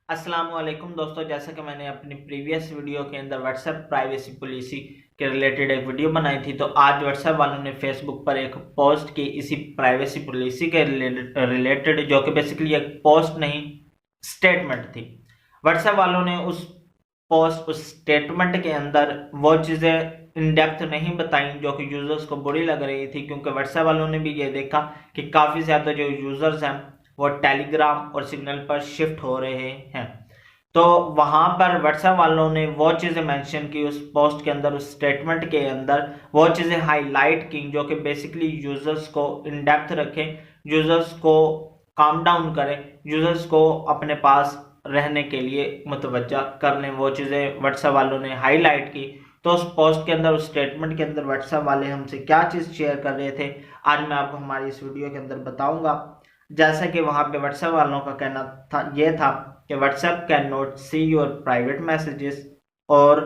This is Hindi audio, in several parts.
अस्सलाम वालेकुम दोस्तों, जैसा कि मैंने अपनी प्रीवियस वीडियो के अंदर व्हाट्सएप प्राइवेसी पॉलिसी के रिलेटेड एक वीडियो बनाई थी, तो आज व्हाट्सएप वालों ने फेसबुक पर एक पोस्ट की इसी प्राइवेसी पॉलिसी के रिलेटेड, जो कि बेसिकली एक पोस्ट नहीं स्टेटमेंट थी। व्हाट्सएप वालों ने उस स्टेटमेंट के अंदर वो चीज़ें इन डेप्थ नहीं बताई जो कि यूजर्स को बुरी लग रही थी, क्योंकि व्हाट्सएप वालों ने भी ये देखा कि काफ़ी ज़्यादा जो यूजर्स हैं वो टेलीग्राम और सिग्नल पर शिफ्ट हो रहे हैं। तो वहां पर व्हाट्सएप वालों ने वो चीज़ें मेंशन की उस पोस्ट के अंदर, उस स्टेटमेंट के अंदर वो चीज़ें हाईलाइट की जो कि बेसिकली यूजर्स को इन डेप्थ रखें, यूजर्स को काम डाउन करें, यूजर्स को अपने पास रहने के लिए मुतवज्जा कर लें। वो चीज़ें व्हाट्सएप वालों ने हाईलाइट की। तो उस पोस्ट के अंदर, उस स्टेटमेंट के अंदर व्हाट्सएप वाले हमसे क्या चीज़ शेयर कर रहे थे, आज मैं आपको हमारी इस वीडियो के अंदर बताऊंगा। जैसा कि वहां पे व्हाट्सएप वालों का कहना था, यह था कि WhatsApp can not see your private messages और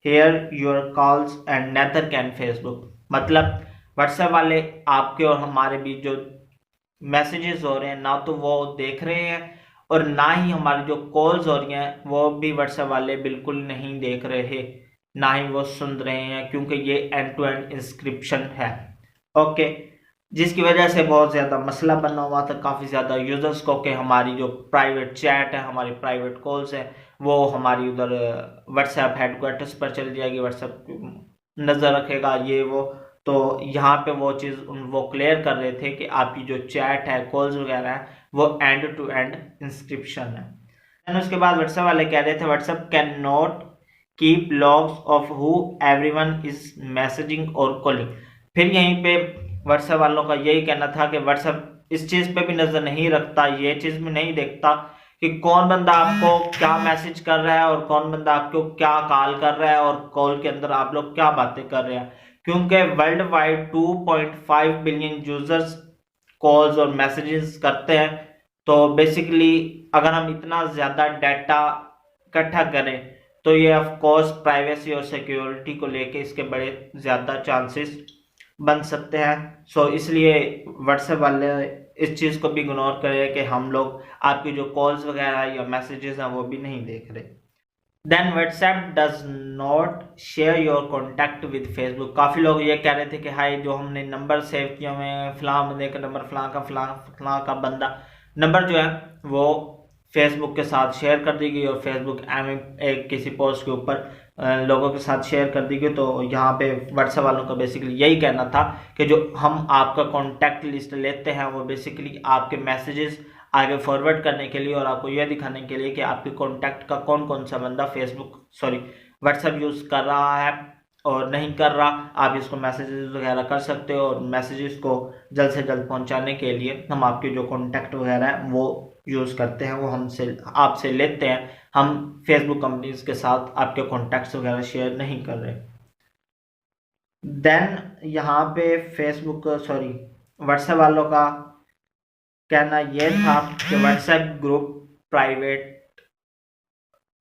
hear your calls and neither can Facebook. मतलब व्हाट्सएप वाले आपके और हमारे बीच जो मैसेजेस हो रहे हैं ना तो वो देख रहे हैं, और ना ही हमारी जो कॉल्स हो रही हैं वो भी व्हाट्सएप वाले बिल्कुल नहीं देख रहे, ना ही वो सुन रहे हैं, क्योंकि ये एंड टू एंड इंस्क्रिप्शन है। ओके, जिसकी वजह से बहुत ज़्यादा मसला बना हुआ था काफ़ी ज़्यादा यूज़र्स को कि हमारी जो प्राइवेट चैट है, हमारी प्राइवेट कॉल्स है, वो हमारी उधर व्हाट्सएप हेडक्वार्टर्स पर चली जाएगी, व्हाट्सएप नज़र रखेगा ये वो। तो यहाँ पे वो चीज़ वो क्लियर कर रहे थे कि आपकी जो चैट है, कॉल्स वगैरह है, वो एंड टू एंड इंस्क्रिप्शन है। एंड उसके बाद व्हाट्सएप वाले कह रहे थे WhatsApp can not keep logs of who everyone is messaging और कॉलिंग। फिर यहीं पे व्हाट्सएप वालों का यही कहना था कि व्हाट्सएप इस चीज़ पे भी नज़र नहीं रखता, ये चीज़ भी नहीं देखता कि कौन बंदा आपको क्या मैसेज कर रहा है और कौन बंदा आपको क्या कॉल कर रहा है और कॉल के अंदर आप लोग क्या बातें कर रहे हैं, क्योंकि world wide 2.5 billion users calls और मैसेजेस करते हैं। तो बेसिकली अगर हम इतना ज़्यादा डाटा इकट्ठा करें तो ये ऑफ कोर्स प्राइवेसी और सिक्योरिटी को लेके इसके बड़े ज़्यादा चांसेस बन सकते हैं। सो इसलिए व्हाट्सएप वाले इस चीज़ को भी इग्नोर करें कि हम लोग आपकी जो कॉल्स वगैरह या मैसेजेस हैं वो भी नहीं देख रहे। Then WhatsApp does not share your contact with Facebook. काफ़ी लोग ये कह रहे थे कि हाई जो हमने नंबर सेव किए हुए हैं, फलां बंदे का नंबर, फलां का बंदा नंबर जो है वो फेसबुक के साथ शेयर कर दी गई और फेसबुक एक किसी पोस्ट के ऊपर लोगों के साथ शेयर कर दी गई। तो यहाँ पे व्हाट्सएप वालों का बेसिकली यही कहना था कि जो हम आपका कॉन्टैक्ट लिस्ट लेते हैं वो बेसिकली आपके मैसेजेस आगे फॉरवर्ड करने के लिए और आपको यह दिखाने के लिए कि आपके कॉन्टैक्ट का कौन कौन सा बंदा व्हाट्सएप यूज़ कर रहा है और नहीं कर रहा। आप इसको मैसेजेस वगैरह कर सकते हो और मैसेजेस को जल्द से जल्द पहुंचाने के लिए हम आपके जो कॉन्टैक्ट वगैरह है वो यूज़ करते हैं, वो हमसे आपसे लेते हैं। हम फेसबुक कंपनीज के साथ आपके कॉन्टैक्ट्स वगैरह शेयर नहीं कर रहे। देन यहाँ पे व्हाट्सएप वालों का कहना यह था कि WhatsApp group private,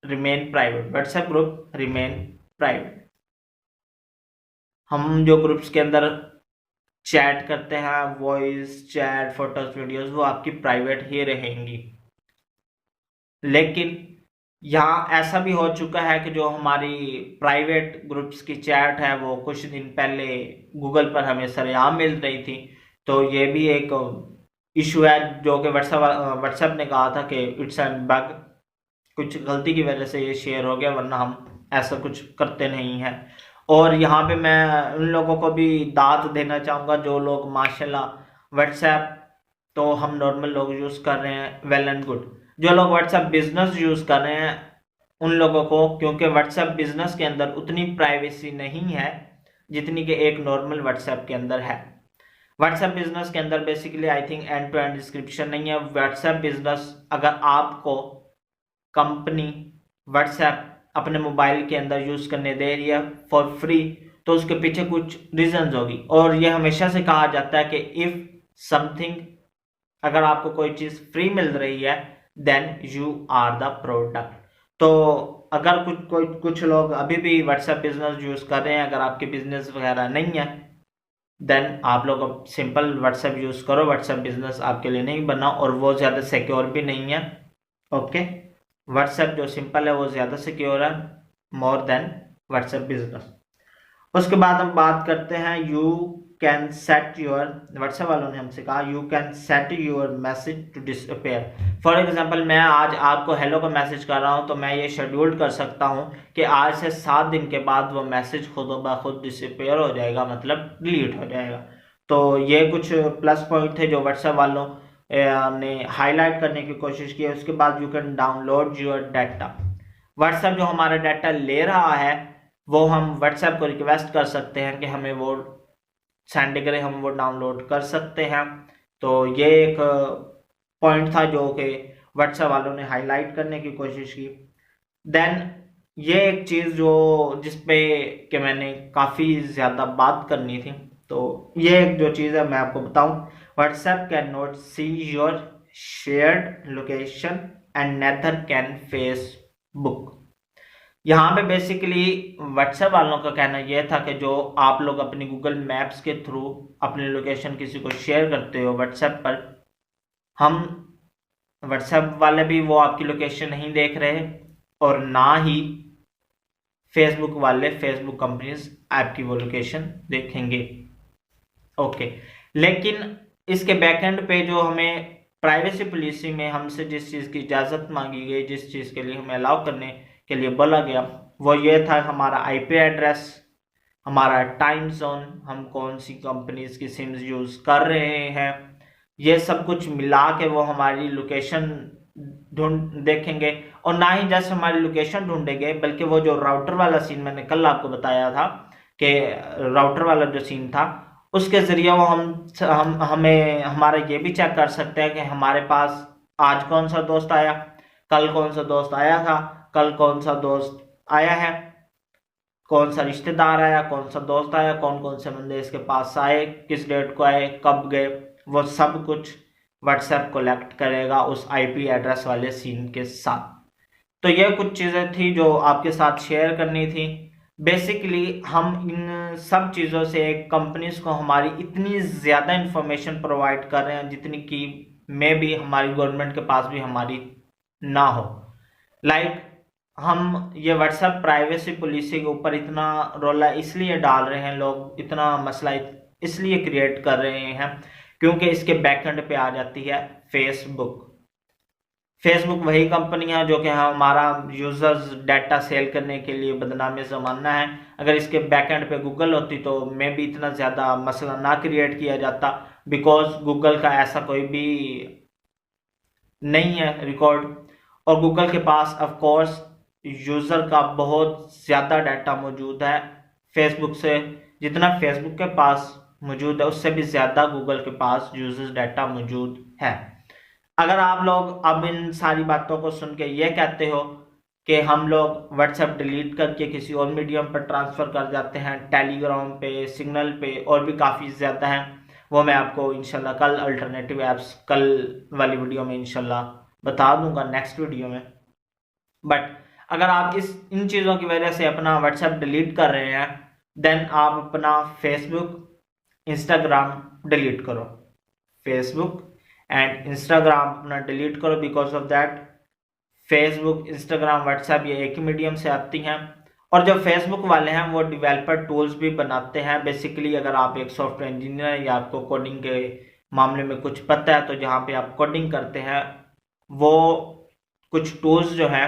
WhatsApp group remain private. हम जो ग्रुप्स के अंदर चैट करते हैं, वॉइस चैट, फोटोज, वीडियोस, वो आपकी प्राइवेट ही रहेंगी। लेकिन यहाँ ऐसा भी हो चुका है कि जो हमारी प्राइवेट ग्रुप्स की चैट है वो कुछ दिन पहले गूगल पर हमें सरेआम मिल रही थी। तो ये भी एक इशू है जो कि व्हाट्सएप ने कहा था कि इट्स एन बग, कुछ गलती की वजह से ये शेयर हो गया, वरना हम ऐसा कुछ करते नहीं हैं। और यहाँ पे मैं उन लोगों को भी दाद देना चाहूँगा जो लोग माशाल्लाह व्हाट्सएप तो हम नॉर्मल लोग यूज़ कर रहे हैं, वेल एंड गुड। जो लोग व्हाट्सएप बिजनेस यूज़ कर रहे हैं उन लोगों को, क्योंकि व्हाट्सएप बिजनेस के अंदर उतनी प्राइवेसी नहीं है जितनी कि एक नॉर्मल व्हाट्सएप के अंदर है। व्हाट्सएप बिजनेस के अंदर basically I think end to end description नहीं है। व्हाट्सएप बिजनेस अगर आपको कंपनी व्हाट्सएप अपने मोबाइल के अंदर यूज़ करने दे रही है फॉर फ्री, तो उसके पीछे कुछ रीजंस होगी। और ये हमेशा से कहा जाता है कि इफ़ समथिंग, अगर आपको कोई चीज़ फ्री मिल रही है then you are the product. तो अगर कुछ लोग अभी भी व्हाट्सएप बिजनेस यूज़ कर रहे हैं, अगर आपके बिजनेस वगैरह नहीं है देन आप लोग अब सिंपल व्हाट्सएप यूज़ करो। व्हाट्सएप बिजनेस आपके लिए नहीं बना और वो ज़्यादा सिक्योर भी नहीं है। ओके, व्हाट्सएप जो सिंपल है वो ज़्यादा सिक्योर है मोर देन व्हाट्सएप बिजनेस। उसके बाद हम बात करते हैं you can set your, WhatsApp वालों ने हमसे कहा you can set your message to disappear. For example मैं आज आपको हेलो का मैसेज कर रहा हूं तो मैं ये शेड्यूल कर सकता हूं कि आज से 7 दिन के बाद वो मैसेज खुद ब खुद डिसअपेयर हो जाएगा, मतलब डिलीट हो जाएगा। तो ये कुछ प्लस पॉइंट थे जो व्हाट्सएप वालों ने हाईलाइट करने की कोशिश की है। उसके बाद you can download your data. WhatsApp जो हमारा डाटा ले रहा है वो हम व्हाट्सएप को रिक्वेस्ट कर सकते हैं कि हमें वो सेंड करें, हम वो डाउनलोड कर सकते हैं। तो ये एक पॉइंट था जो कि व्हाट्सएप वालों ने हाईलाइट करने की कोशिश की। देन ये एक चीज़ जो जिसपे कि मैंने काफ़ी ज़्यादा बात करनी थी, तो ये एक जो चीज़ है मैं आपको बताऊं, WhatsApp can not see your shared location and neither can Facebook. यहाँ पे बेसिकली व्हाट्सएप वालों का कहना यह था कि जो आप लोग अपनी गूगल मैप्स के थ्रू अपनी लोकेशन किसी को शेयर करते हो व्हाट्सएप पर, हम व्हाट्सएप वाले भी वो आपकी लोकेशन नहीं देख रहे और ना ही फेसबुक वाले, फेसबुक कंपनीज आपकी वो लोकेशन देखेंगे। ओके, लेकिन इसके बैकएंड पे जो हमें प्राइवेसी पॉलिसी में हमसे जिस चीज़ की इजाज़त मांगी गई, जिस चीज़ के लिए हमें अलाउ करने के लिए बोला गया, वो ये था हमारा आईपी एड्रेस, हमारा टाइम जोन, हम कौन सी कंपनीज की सिम्स यूज़ कर रहे हैं, ये सब कुछ मिला के वो हमारी लोकेशन ढूंढ देखेंगे। और ना ही जस्ट हमारी लोकेशन ढूंढेंगे बल्कि वो जो राउटर वाला सीन मैंने कल आपको बताया था कि राउटर वाला जो सीन था उसके ज़रिए वो हमें हमारा ये भी चेक कर सकते हैं कि हमारे पास आज कौन सा दोस्त आया, कल कौन सा दोस्त आया था, कल कौन सा दोस्त आया है, कौन सा रिश्तेदार आया, कौन सा दोस्त आया, कौन कौन से बंदे इसके पास आए, किस डेट को आए, कब गए, वो सब कुछ व्हाट्सएप कलेक्ट करेगा उस आईपी एड्रेस वाले सीन के साथ। तो ये कुछ चीज़ें थी जो आपके साथ शेयर करनी थी। बेसिकली हम इन सब चीज़ों से एक कंपनीज को हमारी इतनी ज़्यादा इंफॉर्मेशन प्रोवाइड कर रहे हैं जितनी कि मे भी हमारी गवर्नमेंट के पास भी हमारी ना हो। लाइक हम ये व्हाट्सएप प्राइवेसी पॉलिसी के ऊपर इतना रोला इसलिए डाल रहे हैं लोग, इतना मसला इसलिए क्रिएट कर रहे हैं क्योंकि इसके बैकएंड पे आ जाती है फेसबुक। फेसबुक वही कंपनी है जो कि हमारा यूजर्स डाटा सेल करने के लिए बदनामी ज़माना है। अगर इसके बैकएंड पे गूगल होती तो मे भी इतना ज़्यादा मसला ना क्रिएट किया जाता, बिकॉज गूगल का ऐसा कोई भी नहीं है रिकॉर्ड। और गूगल के पास ऑफ कोर्स यूज़र का बहुत ज़्यादा डाटा मौजूद है फेसबुक से, जितना फेसबुक के पास मौजूद है उससे भी ज़्यादा गूगल के पास यूजर्स डाटा मौजूद है। अगर आप लोग अब इन सारी बातों को सुन के ये कहते हो कि हम लोग व्हाट्सएप डिलीट करके किसी और मीडियम पर ट्रांसफ़र कर जाते हैं, टेलीग्राम पे, सिग्नल पे और भी काफ़ी ज़्यादा हैं, वो मैं आपको इंशाल्लाह कल अल्टरनेटिव ऐप्स कल वाली वीडियो में इंशाल्लाह बता दूंगा, नेक्स्ट वीडियो में। बट अगर आप इन चीज़ों की वजह से अपना व्हाट्सएप डिलीट कर रहे हैं, देन आप अपना फेसबुक, इंस्टाग्राम डिलीट करो। फेसबुक एंड इंस्टाग्राम अपना डिलीट करो, because of that Facebook, Instagram, WhatsApp ये एक ही मीडियम से आती हैं। और जो फेसबुक वाले हैं वो डिवेलपर टूल्स भी बनाते हैं। बेसिकली अगर आप एक सॉफ्टवेयर इंजीनियर या आपको कोडिंग के मामले में कुछ पता है तो जहाँ पे आप कोडिंग करते हैं वो कुछ टूल्स जो हैं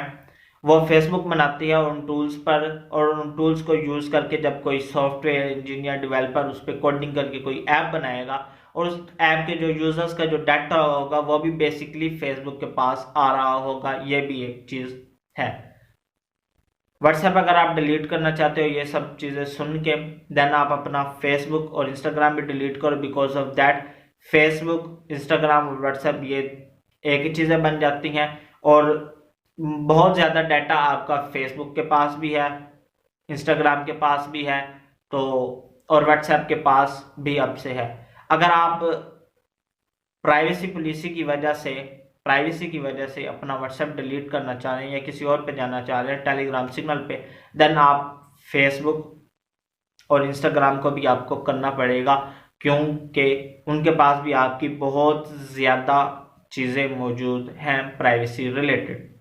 वो फेसबुक बनाती है। उन टूल्स पर और उन टूल्स को यूज़ करके जब कोई सॉफ्टवेयर इंजीनियर डेवलपर उस पर कोडिंग करके कोई ऐप बनाएगा और उस ऐप के जो यूज़र्स का जो डाटा होगा वो भी बेसिकली फेसबुक के पास आ रहा होगा। ये भी एक चीज़ है। व्हाट्सएप अगर आप डिलीट करना चाहते हो ये सब चीज़ें सुन के, देन आप अपना फेसबुक और इंस्टाग्राम भी डिलीट करो, because of that Facebook, Instagram और व्हाट्सएप ये एक ही चीज़ें बन जाती हैं। और बहुत ज़्यादा डाटा आपका फेसबुक के पास भी है, इंस्टाग्राम के पास भी है, तो और व्हाट्सएप के पास भी अब से है। अगर आप प्राइवेसी पॉलिसी की वजह से अपना व्हाट्सएप डिलीट करना चाह रहे हैं या किसी और पे जाना चाह रहे हैं, टेलीग्राम, सिग्नल पे, देन आप फेसबुक और इंस्टाग्राम को भी आपको करना पड़ेगा, क्योंकि उनके पास भी आपकी बहुत ज़्यादा चीज़ें मौजूद हैं प्राइवेसी रिलेटेड।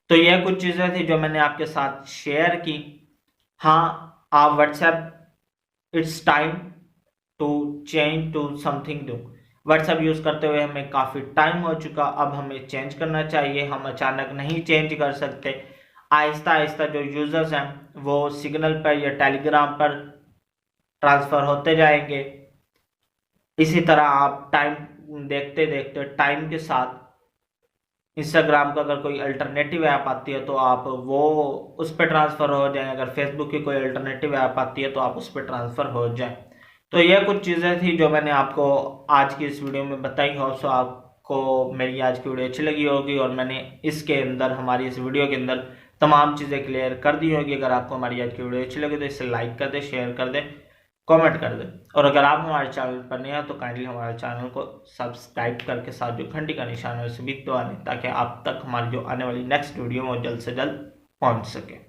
तो यह कुछ चीज़ें थी जो मैंने आपके साथ शेयर की। हाँ, आप WhatsApp it's time to change to something new. WhatsApp use करते हुए हमें काफ़ी टाइम हो चुका, अब हमें चेंज करना चाहिए। हम अचानक नहीं चेंज कर सकते, आहिस्ता आहिस्ता जो यूज़र्स हैं वो सिग्नल पर या टेलीग्राम पर ट्रांसफ़र होते जाएंगे। इसी तरह आप टाइम देखते देखते टाइम के साथ इंस्टाग्राम का अगर कोई अल्टरनेटिव ऐप आती है तो आप वो उस पर ट्रांसफ़र हो जाएं, अगर फेसबुक की कोई अल्टरनेटिव ऐप आती है तो आप उस पर ट्रांसफ़र हो जाएं। तो यह कुछ चीज़ें थी जो मैंने आपको आज की इस वीडियो में बताई हो। सो आपको मेरी आज की वीडियो अच्छी लगी होगी और मैंने इसके अंदर, हमारी इस वीडियो के अंदर तमाम चीज़ें क्लियर कर दी होगी। अगर आपको हमारी आज की वीडियो अच्छी लगी तो इसे लाइक कर दें, शेयर कर दें, कमेंट कर दें। और अगर आप हमारे चैनल पर नए हैं तो काइंडली हमारे चैनल को सब्सक्राइब करके साथ जो घंटी का निशान है उसे भी दबा दें, ताकि आप तक हमारी जो आने वाली नेक्स्ट वीडियो में जल्द से जल्द पहुंच सके।